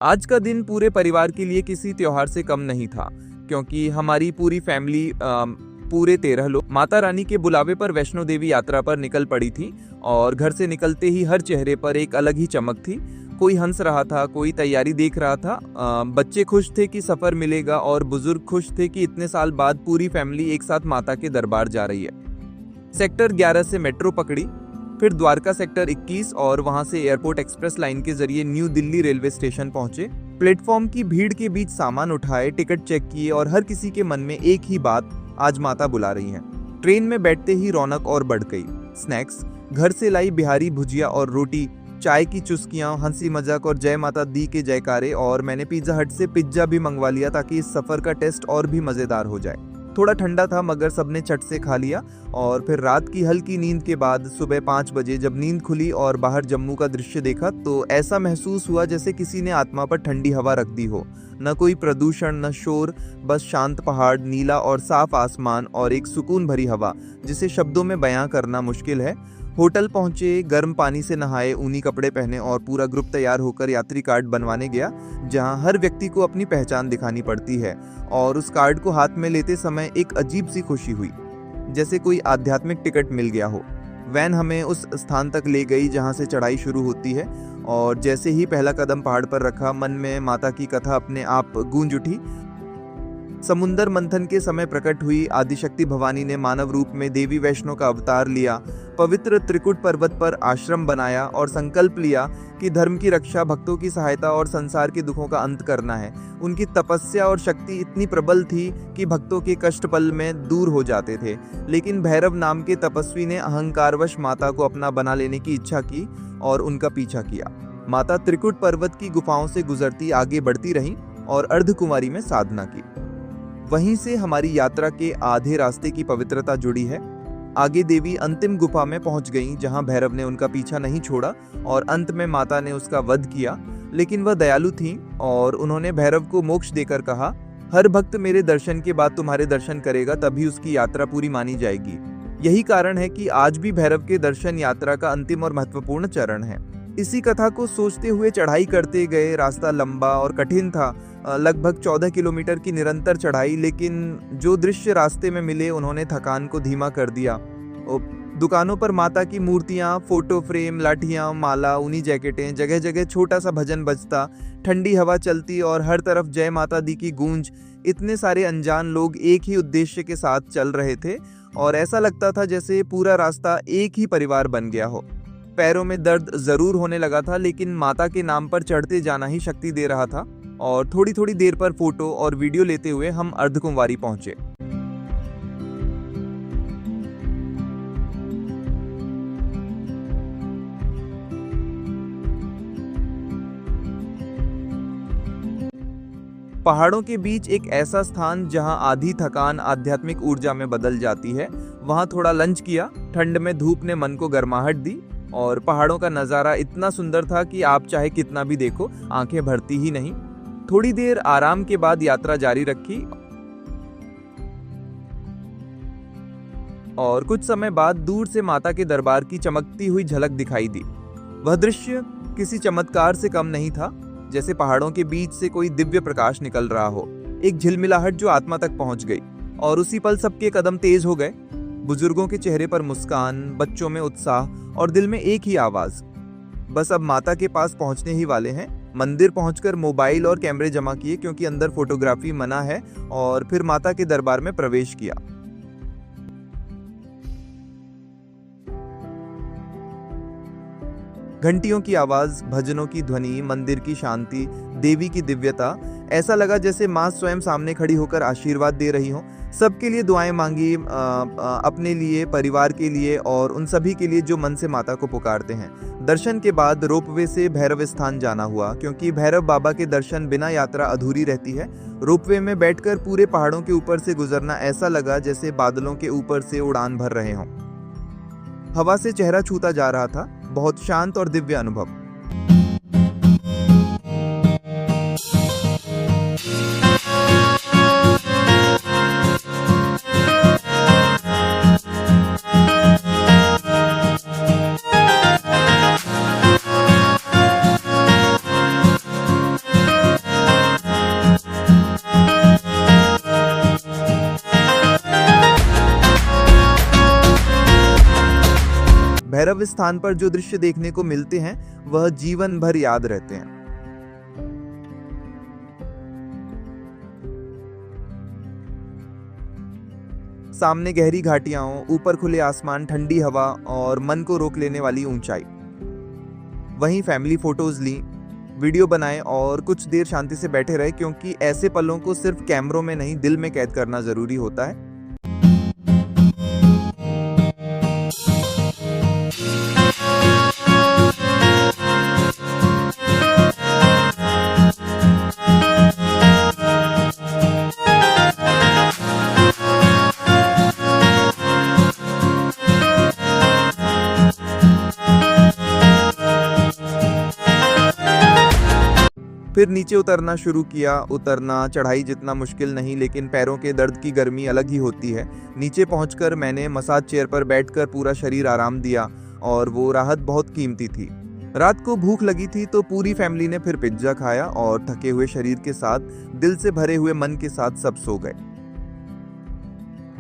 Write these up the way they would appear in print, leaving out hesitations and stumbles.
आज का दिन पूरे परिवार के लिए किसी त्योहार से कम नहीं था, क्योंकि हमारी पूरी फैमिली पूरे 13 लोग माता रानी के बुलावे पर वैष्णो देवी यात्रा पर निकल पड़ी थी। और घर से निकलते ही हर चेहरे पर एक अलग ही चमक थी। कोई हंस रहा था, कोई तैयारी देख रहा था। बच्चे खुश थे कि सफर मिलेगा और बुजुर्ग खुश थे कि इतने साल बाद पूरी फैमिली एक साथ माता के दरबार जा रही है। सेक्टर 11 से मेट्रो पकड़ी, फिर द्वारका सेक्टर 21 और वहां से एयरपोर्ट एक्सप्रेस लाइन के जरिए न्यू दिल्ली रेलवे स्टेशन पहुंचे। प्लेटफॉर्म की भीड़ के बीच सामान उठाए, टिकट चेक किए और हर किसी के मन में एक ही बात, आज माता बुला रही हैं। ट्रेन में बैठते ही रौनक और बढ़ गई। स्नैक्स, घर से लाई बिहारी भुजिया और रोटी, चाय की चुस्कियां, हंसी मजाक और जय माता दी के जयकारे। और मैंने पिज्जा हट से पिज्जा भी मंगवा लिया ताकि इस सफर का टेस्ट और भी मजेदार हो जाए। थोड़ा ठंडा था मगर सबने चट से खा लिया। और फिर रात की हल्की नींद के बाद सुबह 5 बजे जब नींद खुली और बाहर जम्मू का दृश्य देखा तो ऐसा महसूस हुआ जैसे किसी ने आत्मा पर ठंडी हवा रख दी हो। न कोई प्रदूषण, न शोर, बस शांत पहाड़, नीला और साफ आसमान और एक सुकून भरी हवा जिसे शब्दों में बयां करना मुश्किल है। होटल पहुंचे, गर्म पानी से नहाए, ऊनी कपड़े पहने और पूरा ग्रुप तैयार होकर यात्री कार्ड बनवाने गया, जहां हर व्यक्ति को अपनी पहचान दिखानी पड़ती है। और उस कार्ड को हाथ में लेते समय एक अजीब सी खुशी हुई, जैसे कोई आध्यात्मिक टिकट मिल गया हो। वैन हमें उस स्थान तक ले गई जहां से चढ़ाई शुरू होती है। और जैसे ही पहला कदम पहाड़ पर रखा, मन में माता की कथा अपने आप गूंज उठी। समुंदर मंथन के समय प्रकट हुई आदिशक्ति भवानी ने मानव रूप में देवी वैष्णो का अवतार लिया, पवित्र त्रिकुट पर्वत पर आश्रम बनाया और संकल्प लिया कि धर्म की रक्षा, भक्तों की सहायता और संसार के दुखों का अंत करना है। उनकी तपस्या और शक्ति इतनी प्रबल थी कि भक्तों के कष्ट पल में दूर हो जाते थे। लेकिन भैरव नाम के तपस्वी ने अहंकारवश माता को अपना बना लेने की इच्छा की और उनका पीछा किया। माता त्रिकुट पर्वत की गुफाओं से गुजरती आगे बढ़ती रहीं और अर्धकुमारी में साधना की। वहीं से हमारी यात्रा के आधे रास्ते की पवित्रता जुड़ी है। आगे देवी अंतिम गुफा में पहुंच गईं, जहां भैरव ने उनका पीछा नहीं छोड़ा और अंत में माता ने उसका वध किया। लेकिन वह दयालु थीं और उन्होंने भैरव को मोक्ष देकर कहा, हर भक्त मेरे दर्शन के बाद तुम्हारे दर्शन करेगा, तभी उसकी यात्रा पूरी मानी जाएगी। यही कारण है कि आज भी भैरव के दर्शन यात्रा का अंतिम और महत्वपूर्ण चरण है। इसी कथा को सोचते हुए चढ़ाई करते गए। रास्ता लंबा और कठिन था, लगभग 14 किलोमीटर की निरंतर चढ़ाई। लेकिन जो दृश्य रास्ते में मिले उन्होंने थकान को धीमा कर दिया। दुकानों पर माता की मूर्तियां, फोटो फ्रेम, लाठियां, माला, ऊनी जैकेटें, जगह जगह छोटा सा भजन बजता, ठंडी हवा चलती और हर तरफ जय माता दी की गूंज। इतने सारे अनजान लोग एक ही उद्देश्य के साथ चल रहे थे और ऐसा लगता था जैसे पूरा रास्ता एक ही परिवार बन गया हो। पैरों में दर्द जरूर होने लगा था, लेकिन माता के नाम पर चढ़ते जाना ही शक्ति दे रहा था। और थोड़ी थोड़ी देर पर फोटो और वीडियो लेते हुए हम अर्धकुंवारी पहुंचे। पहाड़ों के बीच एक ऐसा स्थान जहां आधी थकान आध्यात्मिक ऊर्जा में बदल जाती है। वहां थोड़ा लंच किया। ठंड में धूप ने मन को गर्माहट दी और पहाड़ों का नज़ारा इतना सुंदर था कि आप चाहे कितना भी देखो, आंखें भरती ही नहीं। थोड़ी देर आराम के बाद यात्रा जारी रखी और कुछ समय बाद दूर से माता के दरबार की चमकती हुई झलक दिखाई दी। वह दृश्य किसी चमत्कार से कम नहीं था, जैसे पहाड़ों के बीच से कोई दिव्य प्रकाश निकल रहा हो। एक झिलमिलाहट जो आत्मा तक पहुंच गई और उसी पल सबके कदम तेज हो गए। बुजुर्गों के चेहरे पर मुस्कान, बच्चों में उत्साह और दिल में एक ही आवाज, बस अब माता के पास पहुंचने ही वाले हैं। मंदिर पहुंचकर मोबाइल और कैमरे जमा किए, क्योंकि अंदर फोटोग्राफी मना है। और फिर माता के दरबार में प्रवेश किया। घंटियों की आवाज, भजनों की ध्वनि, मंदिर की शांति, देवी की दिव्यता, ऐसा लगा जैसे माँ स्वयं सामने खड़ी होकर आशीर्वाद दे रही हो। सबके लिए दुआएं मांगी, अपने लिए, परिवार के लिए और उन सभी के लिए जो मन से माता को पुकारते हैं। दर्शन के बाद रोपवे से भैरव स्थान जाना हुआ, क्योंकि भैरव बाबा के दर्शन बिना यात्रा अधूरी रहती है। रोपवे में बैठकर पूरे पहाड़ों के ऊपर से गुजरना ऐसा लगा जैसे बादलों के ऊपर से उड़ान भर रहे हों। हवा से चेहरा छूता जा रहा था, बहुत शांत और दिव्य अनुभव। भैरव स्थान पर जो दृश्य देखने को मिलते हैं वह जीवन भर याद रहते हैं। सामने गहरी घाटियां, ऊपर खुले आसमान, ठंडी हवा और मन को रोक लेने वाली ऊंचाई। वहीं फैमिली फोटोज ली, वीडियो बनाए और कुछ देर शांति से बैठे रहे, क्योंकि ऐसे पलों को सिर्फ कैमरों में नहीं दिल में कैद करना जरूरी होता है। फिर नीचे उतरना शुरू किया। उतरना चढ़ाई जितना मुश्किल नहीं, लेकिन पैरों के दर्द की गर्मी अलग ही होती है। नीचे पहुंचकर मैंने मसाज चेयर पर बैठकर पूरा शरीर आराम दिया और वो राहत बहुत कीमती थी। रात को भूख लगी थी तो पूरी फैमिली ने फिर पिज्जा खाया और थके हुए शरीर के साथ, दिल से भरे हुए मन के साथ सब सो गए।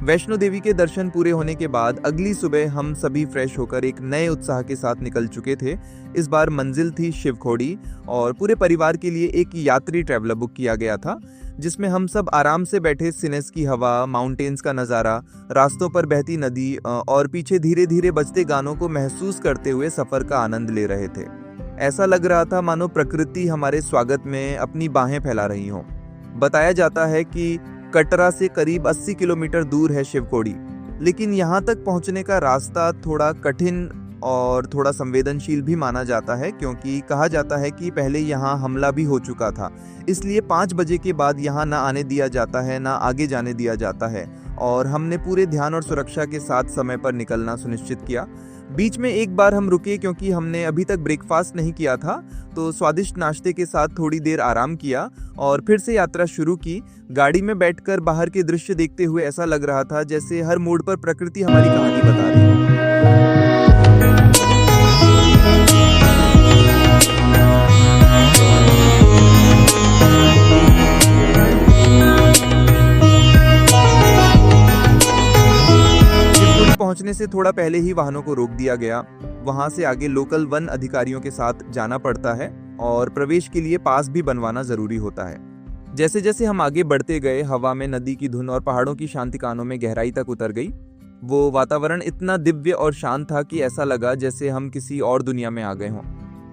वैष्णो देवी के दर्शन पूरे होने के बाद अगली सुबह हम सभी फ्रेश होकर एक नए उत्साह के साथ निकल चुके थे। इस बार मंजिल थी शिवखोड़ी और पूरे परिवार के लिए एक यात्री ट्रैवलर बुक किया गया था, जिसमें हम सब आराम से बैठे सिनेस की हवा, माउंटेन्स का नज़ारा, रास्तों पर बहती नदी और पीछे धीरे धीरे बजते गानों को महसूस करते हुए सफर का आनंद ले रहे थे। ऐसा लग रहा था मानो प्रकृति हमारे स्वागत में अपनी बाहें फैला रही हो। बताया जाता है कि कटरा से करीब 80 किलोमीटर दूर है शिवखोड़ी, लेकिन यहाँ तक पहुँचने का रास्ता थोड़ा कठिन और थोड़ा संवेदनशील भी माना जाता है, क्योंकि कहा जाता है कि पहले यहाँ हमला भी हो चुका था। इसलिए 5 बजे के बाद यहाँ ना आने दिया जाता है, ना आगे जाने दिया जाता है, और हमने पूरे ध्यान और सुरक्षा के साथ समय पर निकलना सुनिश्चित किया। बीच में एक बार हम रुके क्योंकि हमने अभी तक ब्रेकफास्ट नहीं किया था, तो स्वादिष्ट नाश्ते के साथ थोड़ी देर आराम किया और फिर से यात्रा शुरू की। गाड़ी में बैठकर बाहर के दृश्य देखते हुए ऐसा लग रहा था जैसे हर मोड़ पर प्रकृति हमारी कहानी बता रही है। पहुंचने से थोड़ा पहले ही वाहनों को रोक दिया गया। वहां से आगे लोकल वन अधिकारियों के साथ जाना पड़ता है और प्रवेश के लिए पास भी बनवाना जरूरी होता है। जैसे जैसे हम आगे बढ़ते गए, हवा में नदी की धुन और पहाड़ों की शांति कानों में गहराई तक उतर गई। वो वातावरण इतना दिव्य और शांत था कि ऐसा लगा जैसे हम किसी और दुनिया में आ गए हों।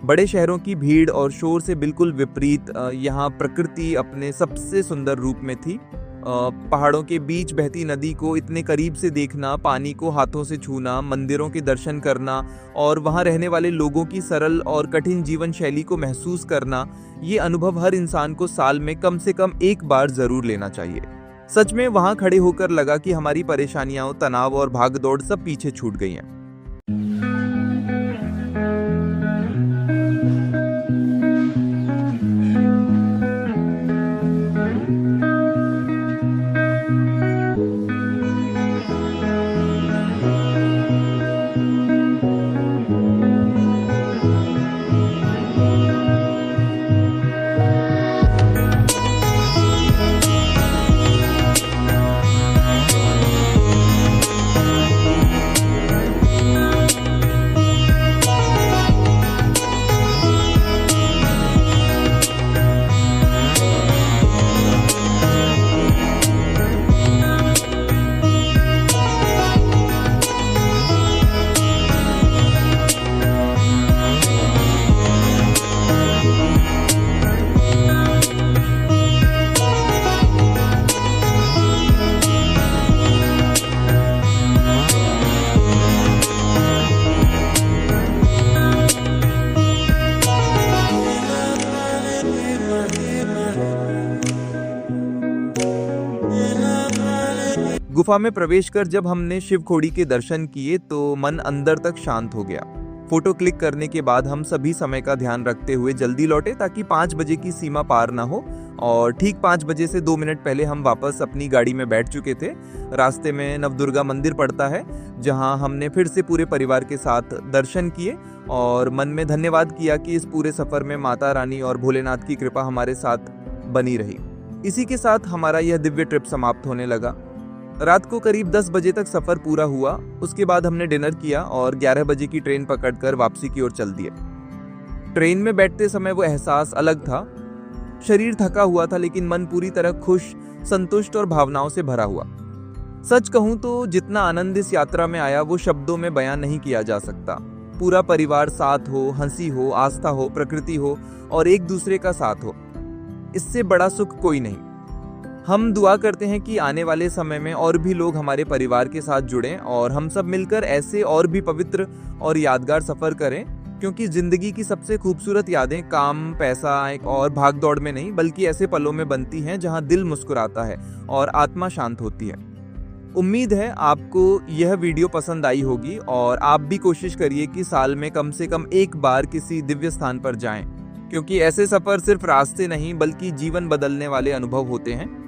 बड़े शहरों की भीड़ और शोर से बिल्कुल विपरीत यहाँ प्रकृति अपने सबसे सुंदर रूप में थी। पहाड़ों के बीच बहती नदी को इतने करीब से देखना, पानी को हाथों से छूना, मंदिरों के दर्शन करना और वहाँ रहने वाले लोगों की सरल और कठिन जीवन शैली को महसूस करना, ये अनुभव हर इंसान को साल में कम से कम एक बार जरूर लेना चाहिए। सच में वहाँ खड़े होकर लगा कि हमारी परेशानियां, तनाव और भागदौड़ सब पीछे छूट गई हैं। गुफा में प्रवेश कर जब हमने शिवखोड़ी के दर्शन किए तो मन अंदर तक शांत हो गया। फोटो क्लिक करने के बाद हम सभी समय का ध्यान रखते हुए जल्दी लौटे ताकि 5 बजे की सीमा पार ना हो, और ठीक 5 बजे से 2 मिनट पहले हम वापस अपनी गाड़ी में बैठ चुके थे। रास्ते में नवदुर्गा मंदिर पड़ता है, जहां हमने फिर से पूरे परिवार के साथ दर्शन किए और मन में धन्यवाद किया कि इस पूरे सफर में माता रानी और भोलेनाथ की कृपा हमारे साथ बनी रही। इसी के साथ हमारा यह दिव्य ट्रिप समाप्त होने लगा। रात को करीब 10 बजे तक सफर पूरा हुआ। उसके बाद हमने डिनर किया और 11 बजे की ट्रेन पकड़कर वापसी की ओर चल दिए। ट्रेन में बैठते समय वो एहसास अलग था। शरीर थका हुआ था लेकिन मन पूरी तरह खुश, संतुष्ट और भावनाओं से भरा हुआ। सच कहूं तो जितना आनंद इस यात्रा में आया वो शब्दों में बयान नहीं किया जा सकता। पूरा परिवार साथ हो, हंसी हो, आस्था हो, प्रकृति हो और एक दूसरे का साथ हो, इससे बड़ा सुख कोई नहीं। हम दुआ करते हैं कि आने वाले समय में और भी लोग हमारे परिवार के साथ जुड़ें और हम सब मिलकर ऐसे और भी पवित्र और यादगार सफर करें, क्योंकि जिंदगी की सबसे खूबसूरत यादें काम, पैसा और भाग दौड़ में नहीं बल्कि ऐसे पलों में बनती हैं जहां दिल मुस्कुराता है और आत्मा शांत होती है। उम्मीद है आपको यह वीडियो पसंद आई होगी और आप भी कोशिश करिए कि साल में कम से कम एक बार किसी दिव्य स्थान पर जाएं, क्योंकि ऐसे सफर सिर्फ रास्ते नहीं बल्कि जीवन बदलने वाले अनुभव होते हैं।